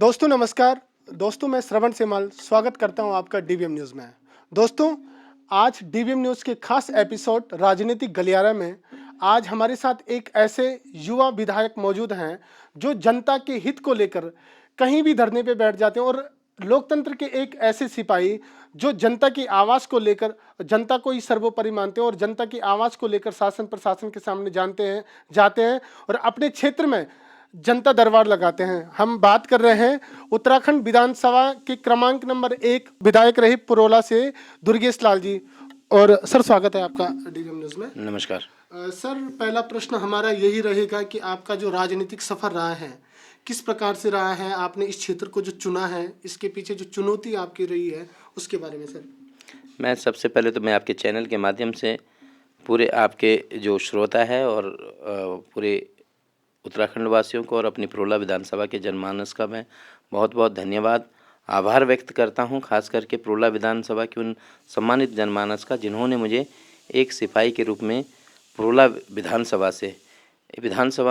दोस्तों नमस्कार। दोस्तों मैं श्रवण सेमाल स्वागत करता हूं आपका डीवीएम न्यूज़ में। दोस्तों आज डीवीएम न्यूज़ के खास एपिसोड राजनीतिक गलियारा में आज हमारे साथ एक ऐसे युवा विधायक मौजूद हैं जो जनता के हित को लेकर कहीं भी धरने पे बैठ जाते हैं और लोकतंत्र के एक ऐसे सिपाही जो जनता की आवाज़ को लेकर जनता को ही सर्वोपरि मानते हैं और जनता की आवाज़ को लेकर शासन प्रशासन के सामने जाते हैं और अपने क्षेत्र में जनता दरबार लगाते हैं। हम बात कर रहे हैं उत्तराखंड विधानसभा के क्रमांक नंबर 1 विधायक रहे पुरोला से दुर्गेश लाल जी। और सर स्वागत है आपका डीवीएम न्यूज़ में। नमस्कार। सर पहला प्रश्न हमारा यही रहेगा कि आपका जो राजनीतिक सफर रहा है किस प्रकार से रहा है, आपने इस क्षेत्र को जो चुना है इसके पीछे जो चुनौती आपकी रही है उसके बारे में सर। मैं सबसे पहले तो मैं आपके चैनल के माध्यम से पूरे आपके जो श्रोता है और पूरे उत्तराखंड वासियों को और अपनी पुरोला विधानसभा के जनमानस का मैं बहुत बहुत धन्यवाद आभार व्यक्त करता हूं, खास करके पुरोला विधानसभा के उन सम्मानित जनमानस का जिन्होंने मुझे एक सिपाही के रूप में पुरोला विधानसभा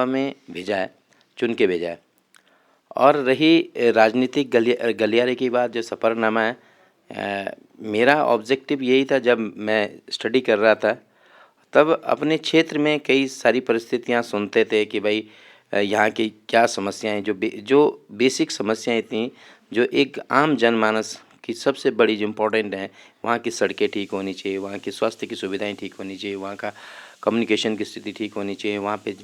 में भेजा है, चुन के भेजा है। और रही राजनीतिक गलियारे की बात, जो सफ़रनामा है, मेरा ऑब्जेक्टिव यही था। जब मैं स्टडी कर रहा था तब अपने क्षेत्र में कई सारी परिस्थितियां सुनते थे कि भाई यहाँ की क्या समस्याएं, जो बेसिक समस्याएं थी, जो एक आम जनमानस की सबसे बड़ी जो इम्पोर्टेंट है, वहाँ की सड़कें ठीक होनी चाहिए, वहाँ की स्वास्थ्य की सुविधाएं ठीक होनी चाहिए, वहाँ का कम्युनिकेशन की स्थिति ठीक होनी चाहिए, वहाँ पे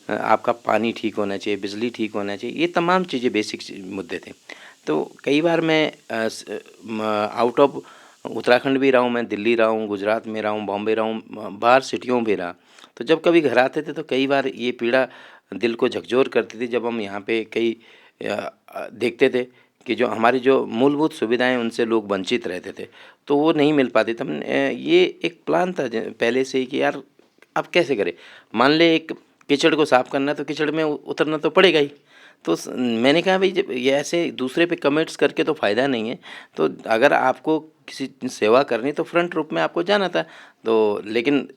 आपका पानी ठीक होना चाहिए, बिजली ठीक होना चाहिए, ये तमाम चीज़ें बेसिक मुद्दे थे। तो कई बार मैं आउट ऑफ उत्तराखंड भी रहा हूँ, मैं दिल्ली रहा हूँ, गुजरात में रहा हूँ, बॉम्बे रहा हूँ, बाहर सिटियों में रहा। तो जब कभी घर आते थे तो कई बार ये पीड़ा दिल को झकझोर करती थी, जब हम यहाँ पे कई देखते थे कि जो हमारी जो मूलभूत सुविधाएं उनसे लोग वंचित रहते थे, तो वो नहीं मिल पाती। तब ये एक प्लान था पहले से ही कि यार अब कैसे करें। मान ले एक कीचड़ को साफ़ करना है तो कीचड़ में उतरना तो पड़ेगा ही। तो मैंने कहा भाई जब ये ऐसे दूसरे पे कमेंट्स करके तो फ़ायदा नहीं है, तो अगर आपको किसी सेवा करनी तो फ्रंट रूप में आपको जाना था। तो लेकिन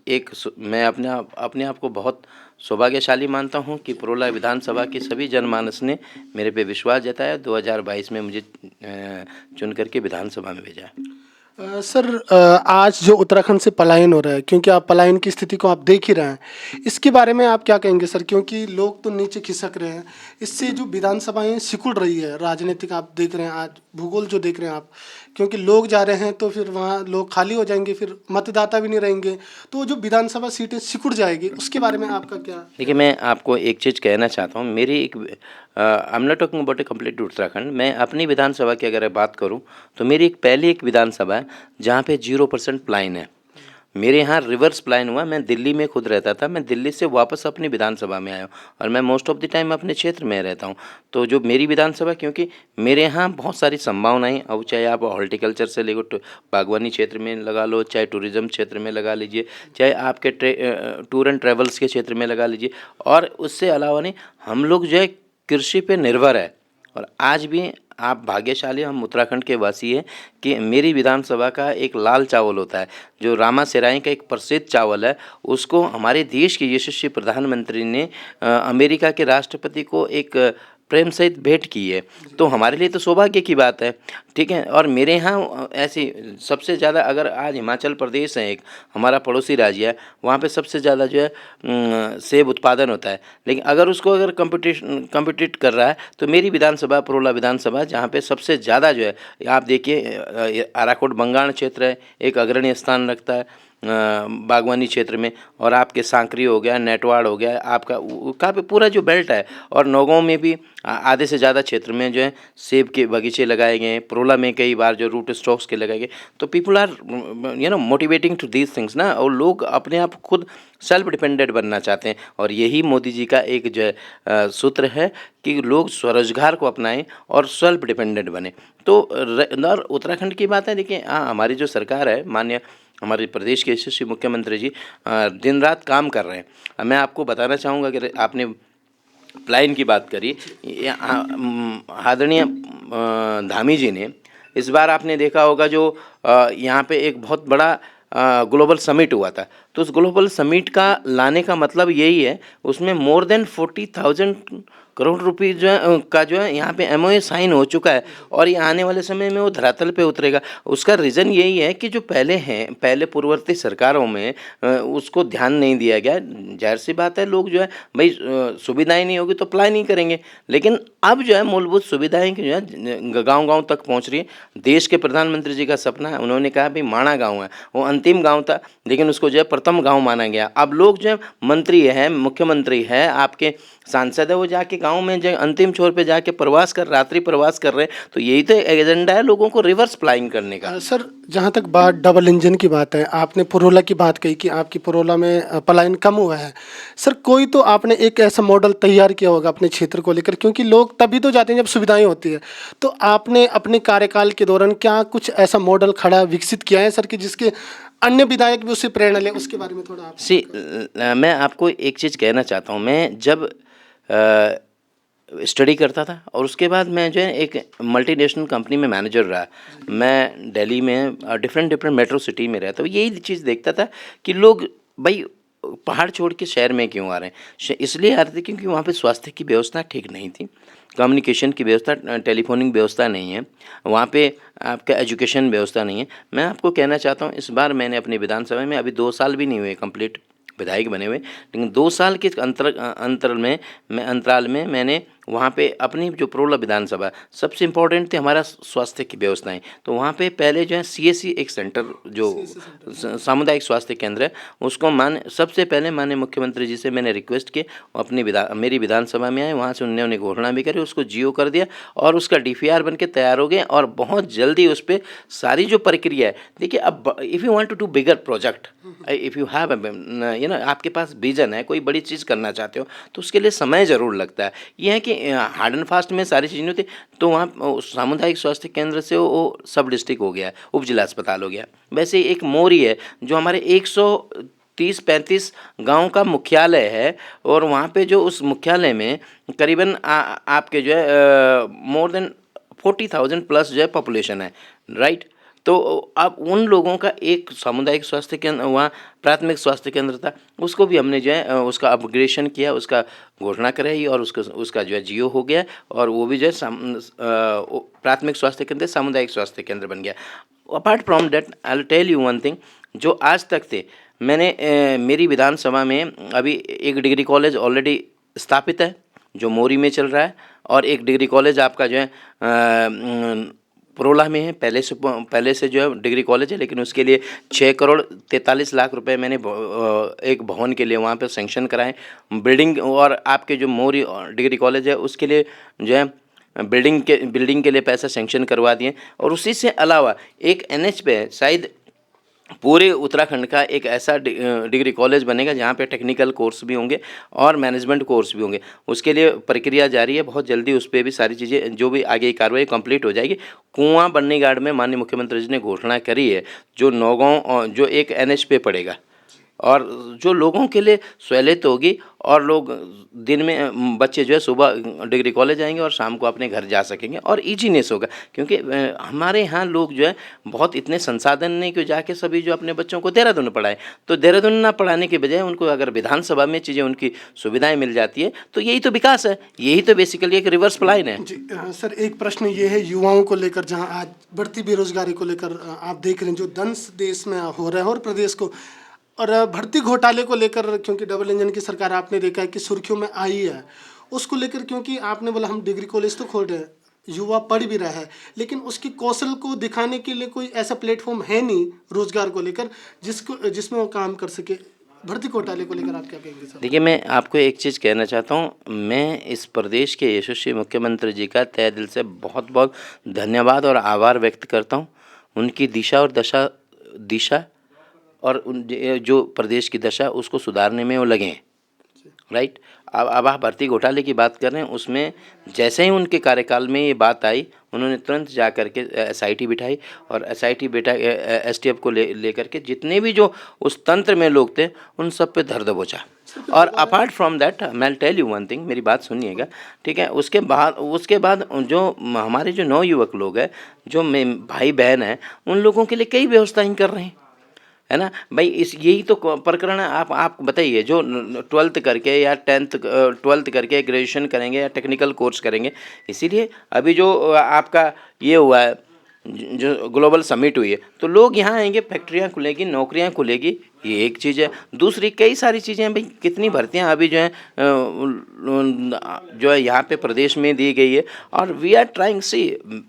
मैं अपने आप को बहुत सौभाग्यशाली मानता हूं कि पुरोला विधानसभा के सभी जनमानस ने मेरे पे विश्वास जताया, 2022 में मुझे चुन करके विधानसभा में भेजा है। सर आज जो उत्तराखंड से पलायन हो रहा है, क्योंकि आप पलायन की स्थिति को आप देख ही रहे हैं, इसके बारे में आप क्या कहेंगे सर? क्योंकि लोग तो नीचे खिसक रहे हैं, इससे जो विधानसभाएं सिकुड़ रही है राजनीतिक, आप देख रहे हैं आज भूगोल जो देख रहे हैं आप, क्योंकि लोग जा रहे हैं तो फिर वहाँ लोग खाली हो जाएंगे, फिर मतदाता भी नहीं रहेंगे, तो जो विधानसभा सीटें सिकुड़ जाएगी उसके बारे में आपका क्या? देखिए, मैं आपको एक चीज़ कहना चाहता हूँ। मेरी एक I am not talking about A complete Uttarakhand. मैं अपनी विधानसभा की अगर बात करूँ तो मेरी पहली एक विधानसभा है जहाँ पे 0% प्लाइन है। मेरे यहाँ रिवर्स प्लाइन हुआ। मैं दिल्ली में खुद रहता था, मैं दिल्ली से वापस अपनी विधानसभा में आया हूँ और मैं मोस्ट ऑफ द टाइम अपने क्षेत्र में रहता हूँ। तो जो मेरी विधानसभा, क्योंकि मेरे यहाँ बहुत सारी संभावनाएं, अब चाहे आप हॉर्टिकल्चर से लेकर बागवानी क्षेत्र में लगा लो, चाहे टूरिज़्म क्षेत्र में लगा लीजिए, चाहे आपके टूर एंड ट्रेवल्स के क्षेत्र में लगा लीजिए, और उससे अलावा नहीं, हम लोग जो है कृषि पे निर्भर है। और आज भी आप भाग्यशाली, हम उत्तराखंड के वासी हैं कि मेरी विधानसभा का एक लाल चावल होता है, जो रामा सिराई का एक प्रसिद्ध चावल है, उसको हमारे देश के यशस्वी प्रधानमंत्री ने अमेरिका के राष्ट्रपति को एक प्रेम सहित भेंट की है। तो हमारे लिए तो सौभाग्य की बात है, ठीक है। और मेरे यहाँ ऐसी सबसे ज़्यादा, अगर आज हिमाचल प्रदेश है एक हमारा पड़ोसी राज्य है, वहाँ पे सबसे ज़्यादा जो है सेब उत्पादन होता है, लेकिन अगर उसको अगर कम्पिटिट कर रहा है तो मेरी विधानसभा पुरोला विधानसभा, जहाँ पे सबसे ज़्यादा जो है, आप देखिए आराकोट बंगाण क्षेत्र है, एक अग्रणी स्थान रखता है बागवानी क्षेत्र में, और आपके सांकरी हो गया, नेटवाड़ हो गया, आपका काफ़ी पूरा जो बेल्ट है, और नौगांव में भी आधे से ज़्यादा क्षेत्र में जो है सेब के बगीचे लगाए गए हैं। पुरोला में कई बार जो रूट स्टॉक्स के लगाए गए। तो people are motivating to these things ना, और लोग अपने आप खुद सेल्फ डिपेंडेंट बनना चाहते हैं। और यही मोदी जी का एक जो है सूत्र है कि लोग स्वरोजगार को अपनाएं और सेल्फ डिपेंडेंट बने। तो और उत्तराखंड की बात है, देखिए हमारी जो सरकार है, माननीय हमारे प्रदेश के यशस्वी मुख्यमंत्री जी दिन रात काम कर रहे हैं। मैं आपको बताना चाहूँगा कि आपने प्लाइन की बात करी, आदरणीय धामी जी ने इस बार आपने देखा होगा जो यहाँ पे एक बहुत बड़ा ग्लोबल समिट हुआ था। तो उस ग्लोबल समिट का लाने का मतलब यही है, उसमें मोर देन 40,000 करोड़ रुपये जो है का जो है यहाँ पे एमओए साइन हो चुका है और ये आने वाले समय में वो धरातल पे उतरेगा। उसका रीज़न यही है कि जो पहले पूर्ववर्ती सरकारों में उसको ध्यान नहीं दिया गया। ज़ाहिर सी बात है, लोग जो है भाई सुविधाएं नहीं होगी तो अप्लाई नहीं करेंगे। लेकिन अब जो है मूलभूत सुविधाएं की जो है गाँव-गाँव तक पहुँच रही है। देश के प्रधानमंत्री जी का सपना है, उन्होंने कहा भाई माणा गाँव है, वो अंतिम गाँव था लेकिन उसको जो है प्रथम गाँव माना गया। अब लोग जो है मंत्री है, मुख्यमंत्री है, आपके सांसद है, वो जाके गाँव में जो अंतिम छोर पे जाके रात्रि प्रवास कर रहे हैं। तो यही तो एजेंडा है लोगों को रिवर्स प्लाइंग करने का। सर, जहाँ तक बात डबल इंजन की बात है, आपने पुरोला की बात कही कि आपकी पुरोला में पलायन कम हुआ है। सर, कोई तो आपने एक ऐसा मॉडल तैयार किया होगा अपने क्षेत्र को लेकर, क्योंकि लोग तभी तो जाते हैं जब सुविधाएं होती है। तो आपने अपने कार्यकाल के दौरान क्या कुछ ऐसा मॉडल खड़ा विकसित किया है सर, कि जिसके अन्य विधायक भी उससे प्रेरणा लें? उसके बारे में थोड़ा आप। मैं आपको एक चीज़ कहना चाहता हूँ। मैं जब स्टडी करता था और उसके बाद मैं जो है एक मल्टीनेशनल कंपनी में मैनेजर रहा। मैं दिल्ली में डिफरेंट मेट्रो सिटी में रहता हूँ। यही चीज़ देखता था कि लोग भाई पहाड़ छोड़ के शहर में क्यों आ रहे हैं। इसलिए आ रहे थे क्योंकि वहाँ पे स्वास्थ्य की व्यवस्था ठीक नहीं थी, कम्युनिकेशन की व्यवस्था, टेलीफोनिक व्यवस्था नहीं है, वहाँ पे आपका एजुकेशन व्यवस्था नहीं है। मैं आपको कहना चाहता हूँ, इस बार मैंने अपनी विधानसभा में, अभी 2 साल भी नहीं हुए कंप्लीट विधायक बने हुए, लेकिन 2 साल के अंतराल में मैंने वहाँ पे अपनी जो प्रोला विधानसभा, सबसे इम्पोर्टेंट थे हमारा स्वास्थ्य की व्यवस्थाएं। तो वहाँ पे पहले जो है सीएससी एक सेंटर, जो सामुदायिक स्वास्थ्य केंद्र है, उसको सबसे पहले माननीय मुख्यमंत्री जी से मैंने रिक्वेस्ट की, मेरी विधानसभा में आए, वहाँ से उन्होंने घोषणा भी करी, उसको जियो कर दिया और उसका डीपीआर बन के तैयार हो गए और बहुत जल्दी उस पर सारी जो प्रक्रिया है। देखिए, अब if you want to do bigger project, if you have आपके पास विजन है, कोई बड़ी चीज़ करना चाहते हो, तो उसके लिए समय ज़रूर लगता है। ये है कि हार्ड एंड फास्ट में सारी चीज़ें होती। तो वहाँ सामुदायिक स्वास्थ्य केंद्र से वो सब डिस्ट्रिक्ट हो गया, उप जिला अस्पताल हो गया। वैसे एक मोरी है जो हमारे 130-35 गांव का मुख्यालय है और वहाँ पे जो उस मुख्यालय में करीबन आपके जो है मोर देन 40,000 प्लस जो है पॉपुलेशन है, राइट। तो अब उन लोगों का एक सामुदायिक स्वास्थ्य केंद्र, वहाँ प्राथमिक स्वास्थ्य केंद्र था, उसको भी हमने जो है उसका अपग्रेडेशन किया, उसका घोषणा कराई और उसका जो है जियो हो गया और वो भी जो है प्राथमिक स्वास्थ्य केंद्र सामुदायिक स्वास्थ्य केंद्र बन गया। Apart from that, I will tell you one thing, जो आज तक थे मैंने मेरी विधानसभा में अभी एक डिग्री कॉलेज ऑलरेडी स्थापित है जो मोरी में चल रहा है, और एक डिग्री कॉलेज आपका जो है पुरोला में है। पहले से जो है डिग्री कॉलेज है, लेकिन उसके लिए 6 करोड़ 43 लाख रुपए मैंने एक भवन के लिए वहाँ पे सैंक्शन कराए। बिल्डिंग, और आपके जो मोरी डिग्री कॉलेज है उसके लिए जो है बिल्डिंग के लिए पैसा सैंक्शन करवा दिए। और उसी से अलावा एक एनएच पे शायद पूरे उत्तराखंड का एक ऐसा डिग्री कॉलेज बनेगा जहाँ पे टेक्निकल कोर्स भी होंगे और मैनेजमेंट कोर्स भी होंगे। उसके लिए प्रक्रिया जारी है, बहुत जल्दी उस पर भी सारी चीज़ें जो भी आगे की कार्रवाई कंप्लीट हो जाएगी। कुआं बन्नीगाड़ में माननीय मुख्यमंत्री जी ने घोषणा करी है, जो नौगांव जो एक एनएच पे पड़ेगा और जो लोगों के लिए सहूलियत होगी और लोग दिन में बच्चे जो है सुबह डिग्री कॉलेज आएंगे और शाम को अपने घर जा सकेंगे और ईजीनेस होगा। क्योंकि हमारे यहाँ लोग जो है बहुत इतने संसाधन नहीं कि जाके सभी जो अपने बच्चों को देहरादून पढ़ाएं। तो देहरादून ना पढ़ाने के बजाय उनको अगर विधानसभा में चीज़ें, उनकी सुविधाएँ मिल जाती है, तो यही तो विकास है, यही तो बेसिकली एक रिवर्स प्लान है। जी सर, एक प्रश्न ये है युवाओं को लेकर, जहां आज बढ़ती बेरोजगारी को लेकर आप देख रहे हैं जो दंश देश में हो रहा है और प्रदेश को, और भर्ती घोटाले को लेकर, क्योंकि डबल इंजन की सरकार आपने देखा है कि सुर्खियों में आई है उसको लेकर, क्योंकि आपने बोला हम डिग्री कॉलेज तो खोल रहे हैं, युवा पढ़ भी रहा है, लेकिन उसकी कौशल को दिखाने के लिए कोई ऐसा प्लेटफॉर्म है नहीं रोजगार को लेकर जिसमें वो काम कर सके। भर्ती घोटाले को लेकर आप क्या कहेंगे सर? देखिए, मैं आपको एक चीज़ कहना चाहता हूँ। मैं इस प्रदेश के यशस्वी मुख्यमंत्री जी का तहे दिल से बहुत बहुत धन्यवाद और आभार व्यक्त करता हूँ। उनकी दिशा और जो प्रदेश की दशा उसको सुधारने में वो लगे हैं, राइट। अब आप भर्ती घोटाले की बात कर रहे हैं, उसमें जैसे ही उनके कार्यकाल में ये बात आई, उन्होंने तुरंत जा करके एसआईटी बिठाई और एसआईटी एसटीएफ को लेकर के जितने भी जो उस तंत्र में लोग थे उन सब पे धर दबोचा। और अपार्ट फ्रॉम दैट, मैं टेल यू वन थिंग, मेरी बात सुनिएगा, ठीक है। उसके बाद जो हमारे जो नवयुवक लोग हैं, जो भाई बहन हैं, उन लोगों के लिए कई व्यवस्थाएं कर रहे हैं। है ना भाई। इस यही तो प्रकरण है। आप बताइए, जो 12th करके या 12th करके ग्रेजुएशन करेंगे या टेक्निकल कोर्स करेंगे, इसीलिए अभी जो आपका ये हुआ है, जो ग्लोबल समिट हुई है, तो लोग यहाँ आएंगे, फैक्ट्रियाँ खुलेगी, नौकरियाँ खुलेगी, ये एक चीज़ है। दूसरी कई सारी चीज़ें हैं भाई, कितनी भर्तियाँ अभी जो है यहाँ पे प्रदेश में दी गई है। और वी आर ट्राइंग सी,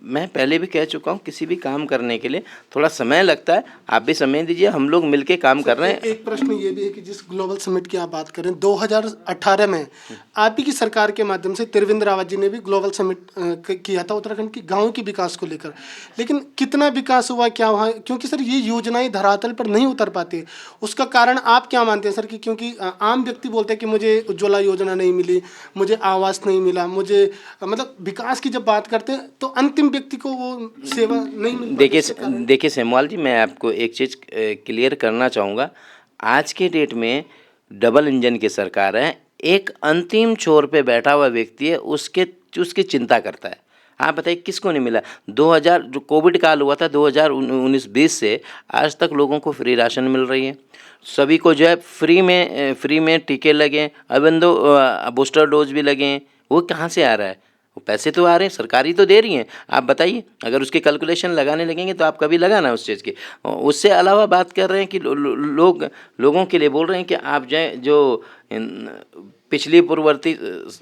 मैं पहले भी कह चुका हूँ, किसी भी काम करने के लिए थोड़ा समय लगता है, आप भी समय दीजिए, हम लोग मिलके काम कर रहे हैं। एक प्रश्न ये भी है कि जिस ग्लोबल समिट की आप बात करें, 2018 में आप ही की सरकार के माध्यम से त्रिवेंद्र रावत जी ने भी ग्लोबल समिट किया था उत्तराखंड की गाँव के विकास को लेकर, लेकिन कितना विकास हुआ, क्या हुआ? क्योंकि सर ये योजनाएं धरातल पर नहीं उतर पाती, उसका कारण आप क्या मानते हैं सर? कि क्योंकि आम व्यक्ति बोलते हैं कि मुझे उज्ज्वला योजना नहीं मिली, मुझे आवास नहीं मिला, मुझे मतलब विकास की जब बात करते हैं तो अंतिम व्यक्ति को वो सेवा नहीं मिल पाती। देखिए सेमवाल जी, मैं आपको एक चीज़ क्लियर करना चाहूँगा। आज के डेट में डबल इंजन की सरकार है, एक अंतिम छोर पे बैठा हुआ व्यक्ति है, उसकी चिंता करता है। आप बताइए किसको नहीं मिला? 2000 जो कोविड काल हुआ था 2019-20 से आज तक लोगों को फ्री राशन मिल रही है, सभी को जो है फ्री में टीके लगे, अभी तो बूस्टर डोज भी लगे हैं। वो कहाँ से आ रहा है? वो पैसे तो आ रहे हैं, सरकारी तो दे रही हैं। आप बताइए, अगर उसकी कैलकुलेशन लगाने लगेंगे तो आप कभी लगाना उस चीज़ की। उससे अलावा बात कर रहे हैं कि लोगों के लिए बोल रहे हैं कि आप जो पिछली पूर्ववर्ती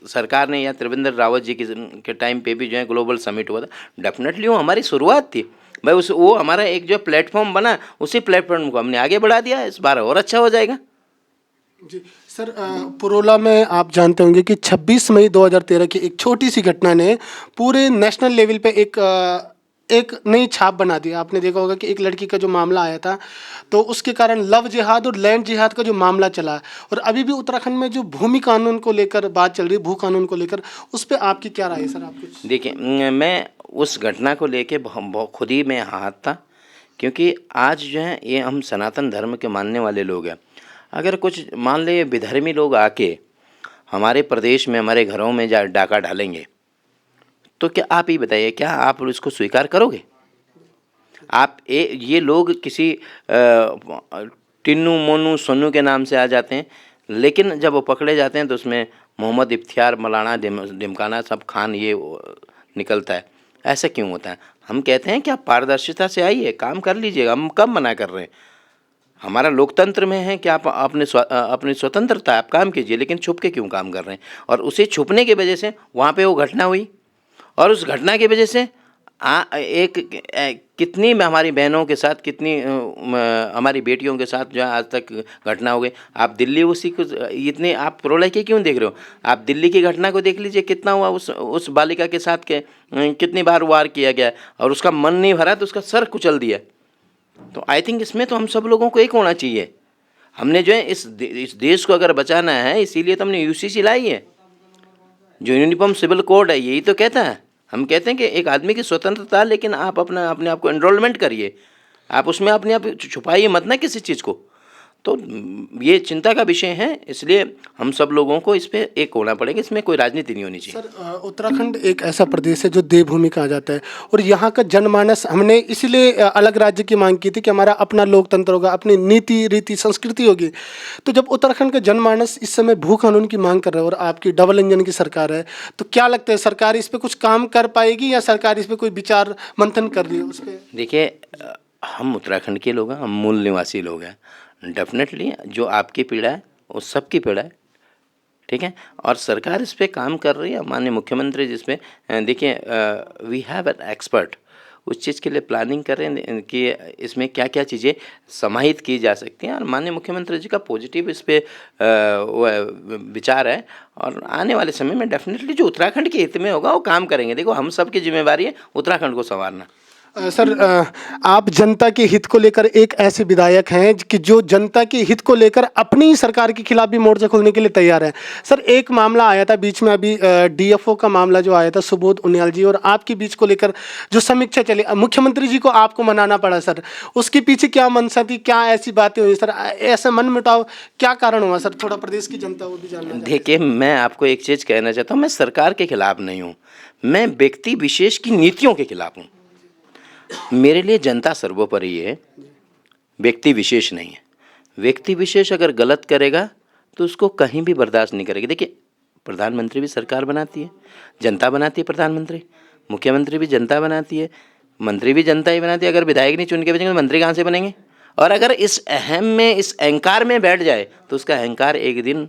सरकार ने या त्रिवेंद्र रावत जी के टाइम पे भी जो है ग्लोबल समिट हुआ था, डेफिनेटली वो हमारी शुरुआत थी भाई। वो हमारा एक जो प्लेटफॉर्म बना, उसी प्लेटफॉर्म को हमने आगे बढ़ा दिया, इस बार और अच्छा हो जाएगा। जी सर, पुरोला में आप जानते होंगे कि 26 मई 2013 की एक छोटी सी घटना ने पूरे नेशनल लेवल पे एक नई छाप बना दी। आपने देखा होगा कि एक लड़की का जो मामला आया था, तो उसके कारण लव जिहाद और लैंड जिहाद का जो मामला चला, और अभी भी उत्तराखंड में जो भूमि कानून को लेकर बात चल रही है, भू कानून को लेकर, उस पर आपकी क्या राय है सर? आप कुछ देखिए, मैं उस घटना को लेके खुद ही मैं हाथ था, क्योंकि आज जो है ये हम सनातन धर्म के मानने वाले लोग हैं। अगर कुछ मान ले विधर्मी लोग आके हमारे प्रदेश में, हमारे घरों में जा डाका डालेंगे, तो क्या आप ही बताइए, क्या आप इसको स्वीकार करोगे? ये लोग किसी टिन्नू मोनू सोनू के नाम से आ जाते हैं, लेकिन जब वो पकड़े जाते हैं तो उसमें मोहम्मद इफ्तियार, मौलाना ढिमकाना सब खान ये निकलता है। ऐसा क्यों होता है? हम कहते हैं कि आप पारदर्शिता से आइए, काम कर लीजिएगा, हम कब मना कर रहे हैं? हमारा लोकतंत्र में है कि आप अपनी स्वतंत्रता आप काम कीजिए, लेकिन छुप के क्यों काम कर रहे हैं? और उसे छुपने की वजह से वहाँ पे वो घटना हुई, और उस घटना की वजह से कितनी हमारी बहनों के साथ, कितनी हमारी बेटियों के साथ जो है आज तक घटना हो गई। आप दिल्ली उसी को इतने आप प्रोलय के क्यों देख रहे हो? आप दिल्ली की घटना को देख लीजिए, कितना हुआ उस बालिका के साथ के कितनी बार वार किया गया, और उसका मन नहीं भरा तो उसका सर कुचल दिया। तो आई थिंक इसमें तो हम सब लोगों को एक होना चाहिए। हमने जो है इस देश को अगर बचाना है, इसीलिए तो हमने यूसीसी लाई है, जो यूनिफॉर्म सिविल कोड है, यही तो कहता है। हम कहते हैं कि एक आदमी की स्वतंत्रता, लेकिन आप अपने आप को एनरोलमेंट करिए, आप उसमें अपने आप छुपाइए मत ना किसी चीज़ को। तो ये चिंता का विषय है, इसलिए हम सब लोगों को इस पे एक होना पड़ेगा, इसमें कोई राजनीति नहीं होनी चाहिए। सर, उत्तराखंड एक ऐसा प्रदेश है जो देवभूमि कहा जाता है, और यहाँ का जनमानस, हमने इसलिए अलग राज्य की मांग की थी कि हमारा अपना लोकतंत्र होगा, अपनी नीति रीति संस्कृति होगी। तो जब उत्तराखंड का जनमानस इस समय भू कानून की मांग कर रहा है और आपकी डबल इंजन की सरकार है, तो क्या लगता है सरकार इस पर कुछ काम कर पाएगी, या सरकार इस पर कोई विचार मंथन कर रही है उस पर? देखिए, हम उत्तराखंड के लोग हैं, हम मूल निवासी लोग हैं। डेफिनेटली जो आपकी पीड़ा है वो सबकी पीड़ा है, ठीक है, और सरकार इस पे काम कर रही है। माननीय मुख्यमंत्री जिस पे देखिए, वी हैव एन एक्सपर्ट, उस चीज़ के लिए प्लानिंग कर रहे हैं कि इसमें क्या क्या चीज़ें समाहित की जा सकती हैं, और माननीय मुख्यमंत्री जी का पॉजिटिव इस पे विचार है, और आने वाले समय में डेफिनेटली जो उत्तराखंड के हित में होगा वो काम करेंगे। देखो, हम सब की जिम्मेवारी है उत्तराखंड को संवारना। सर, आप जनता के हित को लेकर एक ऐसे विधायक हैं कि जो जनता के हित को लेकर अपनी ही सरकार के खिलाफ भी मोर्चा खोलने के लिए तैयार हैं। सर, एक मामला आया था बीच में, अभी डीएफओ का मामला जो आया था, सुबोध उनियाल जी और आपके बीच को लेकर जो समीक्षा चली, मुख्यमंत्री जी को आपको मनाना पड़ा। सर, उसके पीछे क्या मंशा थी, क्या ऐसी बातें हुई सर? ऐसा मन मुटाव क्या कारण हुआ सर? थोड़ा प्रदेश की जनता वो भी जानना चाहती है। देखिए, मैं आपको एक चीज़ कहना चाहता हूँ, मैं सरकार के खिलाफ नहीं हूँ, मैं व्यक्ति विशेष की नीतियों के खिलाफ हूँ। मेरे लिए जनता सर्वोपरि है, व्यक्ति विशेष नहीं है। व्यक्ति विशेष अगर गलत करेगा तो उसको कहीं भी बर्दाश्त नहीं करेगी। देखिए, प्रधानमंत्री भी सरकार बनाती है, जनता बनाती है प्रधानमंत्री, मुख्यमंत्री भी जनता बनाती है, मंत्री भी जनता ही बनाती है। अगर विधायक नहीं चुन के भेजेंगे तो मंत्री कहाँ से बनेंगे? और अगर इस अहम में, इस अहंकार में बैठ जाए तो उसका अहंकार एक दिन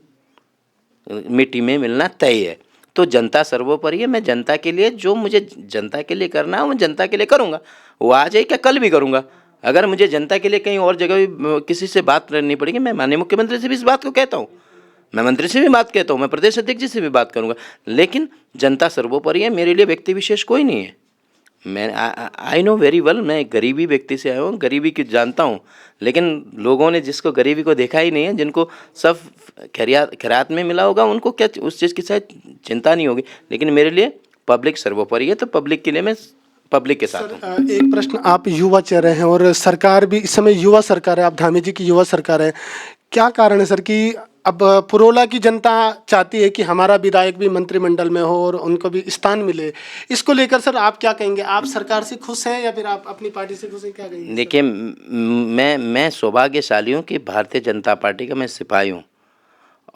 मिट्टी में मिलना तय है। तो जनता सर्वोपरि है। मैं जनता के लिए, जो मुझे जनता के लिए करना है वो जनता के लिए करूँगा। वो आज है क्या, कल भी करूँगा। अगर मुझे जनता के लिए कहीं और जगह भी किसी से बात करनी पड़ेगी, मैं माननीय मुख्यमंत्री से भी इस बात को कहता हूँ, मैं मंत्री से भी बात कहता हूँ, मैं प्रदेश अध्यक्ष जी से भी बात करूँगा। लेकिन जनता सर्वोपरि है, मेरे लिए व्यक्ति विशेष कोई नहीं है। मैं आई नो वेरी वेल, मैं एक गरीबी व्यक्ति से आया हूँ, गरीबी की जानता हूँ। लेकिन लोगों ने जिसको गरीबी को देखा ही नहीं है, जिनको सब खैरात में मिला होगा, उनको क्या उस चीज़ की शायद चिंता नहीं होगी। लेकिन मेरे लिए पब्लिक सर्वोपरि है, तो पब्लिक के लिए मैं पब्लिक के साथ हूँ। एक प्रश्न, आप युवा चेहरे हैं और सरकार भी इस समय युवा सरकार है, आप धामी जी की युवा सरकार है। क्या कारण है सर कि अब पुरोला की जनता चाहती है कि हमारा विधायक भी मंत्रिमंडल में हो और उनको भी स्थान मिले? इसको लेकर सर आप क्या कहेंगे? आप सरकार से खुश हैं या फिर आप अपनी पार्टी से खुश हैं, क्या कहेंगे? देखिए, मैं सौभाग्यशाली हूँ कि भारतीय जनता पार्टी का मैं सिपाही हूँ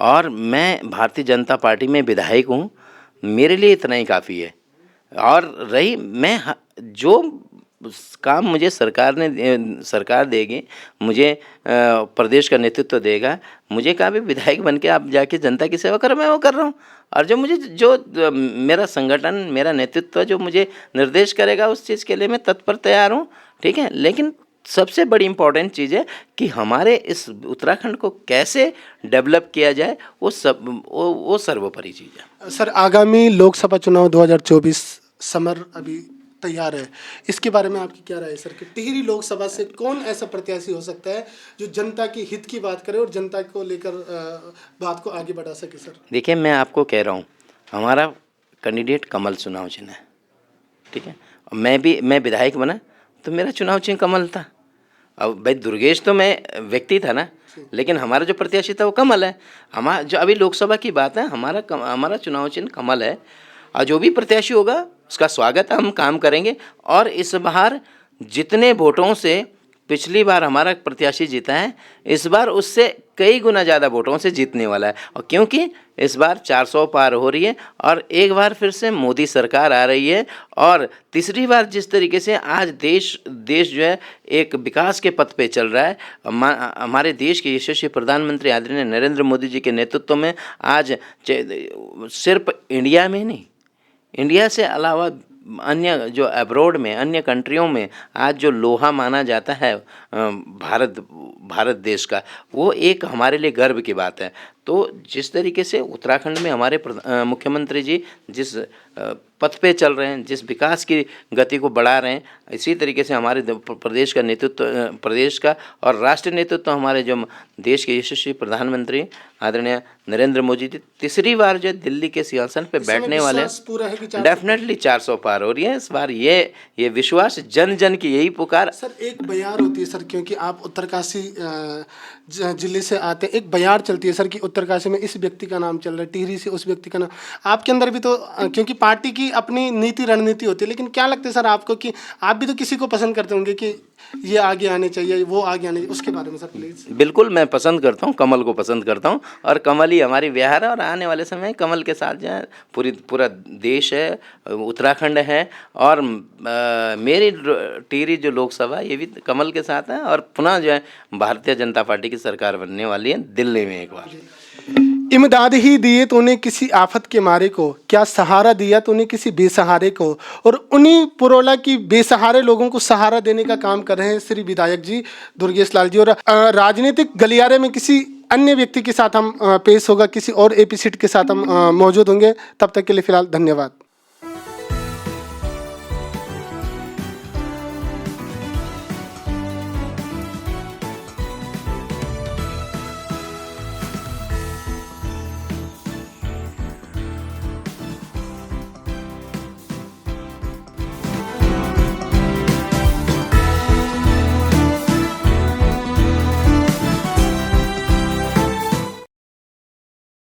और मैं भारतीय जनता पार्टी में विधायक हूँ। मेरे लिए इतना ही काफ़ी है। और रही मैं जो काम मुझे सरकार देगी, मुझे प्रदेश का नेतृत्व देगा, मुझे कहा भी विधायक बन के आप जाके जनता की सेवा करो, मैं वो कर रहा हूँ। और जो मेरा संगठन, मेरा नेतृत्व जो मुझे निर्देश करेगा, उस चीज़ के लिए मैं तत्पर तैयार हूँ। ठीक है, लेकिन सबसे बड़ी इम्पॉर्टेंट चीज़ है कि हमारे इस उत्तराखंड को कैसे डेवलप किया जाए, वो सर्वोपरि चीज़ है। सर, आगामी लोकसभा चुनाव 2024 समर अभी तैयार है, इसके बारे में आपकी क्या राय है सर कि टिहरी लोकसभा से कौन ऐसा प्रत्याशी हो सकता है जो जनता की हित की बात करे और जनता को लेकर बात को आगे बढ़ा सके? सर देखिए, मैं आपको कह रहा हूँ, हमारा कैंडिडेट कमल चुनाव चिन्ह है। ठीक है, मैं विधायक बना तो मेरा चुनाव चिन्ह कमल था। अब भाई दुर्गेश तो मैं व्यक्ति था ना, लेकिन हमारा जो प्रत्याशी था वो कमल है। हमारा जो अभी लोकसभा की बात है, हमारा चुनाव चिन्ह कमल है। और जो भी प्रत्याशी होगा उसका स्वागत है, हम काम करेंगे। और इस बार जितने वोटों से पिछली बार हमारा प्रत्याशी जीता है, इस बार उससे कई गुना ज़्यादा वोटों से जीतने वाला है। और क्योंकि इस बार 400 पार हो रही है और एक बार फिर से मोदी सरकार आ रही है, और तीसरी बार जिस तरीके से आज देश जो है एक विकास के पथ पे चल रहा है, हमारे देश के यशस्वी प्रधानमंत्री आदरणीय नरेंद्र मोदी जी के नेतृत्व में आज सिर्फ इंडिया में नहीं, इंडिया से अलावा अन्य जो अब्रॉड में, अन्य कंट्रियों में आज जो लोहा माना जाता है भारत देश का, वो एक हमारे लिए गर्व की बात है। तो जिस तरीके से उत्तराखंड में हमारे मुख्यमंत्री जी जिस पथ पे चल रहे हैं, जिस विकास की गति को बढ़ा रहे हैं, इसी तरीके से हमारे प्रदेश का नेतृत्व, प्रदेश का और राष्ट्रीय नेतृत्व हमारे जो देश के यशस्वी प्रधानमंत्री आदरणीय नरेंद्र मोदी जी तीसरी बार जो दिल्ली के सिंहासन पे बैठने वाले हैं, डेफिनेटली 400 पार हो रही है इस बार। ये विश्वास जन जन की यही पुकार। सर, एक बयार होती है सर, क्योंकि आप उत्तरकाशी जिले से आते हैं, एक बयार चलती है सर कि उत्तरकाशी में इस व्यक्ति का नाम चल रहा है, टिहरी से उस व्यक्ति का नाम। आपके अंदर भी तो, क्योंकि पार्टी की अपनी नीति रणनीति होती है, लेकिन क्या लगता है सर आपको कि आप भी तो किसी को पसंद करते होंगे कि ये आगे आने चाहिए, वो आगे आने चाहिए, उसके बारे में सर प्लीज? बिल्कुल, मैं पसंद करता हूँ, कमल को पसंद करता हूँ, और कमल ही हमारी बिहार है। और आने वाले समय कमल के साथ जो है पूरा देश है, उत्तराखंड है, और मेरी टिहरी जो लोकसभा ये भी कमल के साथ है। और पुनः जो है भारतीय जनता पार्टी की सरकार बनने वाली है दिल्ली में एक बार। इमदाद ही दिए तूने किसी आफत के मारे को, क्या सहारा दिया तूने किसी बेसहारे को। और उन्हीं पुरोला की बेसहारे लोगों को सहारा देने का काम कर रहे हैं श्री विधायक जी दुर्गेश लाल जी। और राजनीतिक गलियारे में किसी अन्य व्यक्ति के साथ हम पेश होगा, किसी और एपिसोड के साथ हम मौजूद होंगे। तब तक के लिए फिलहाल धन्यवाद।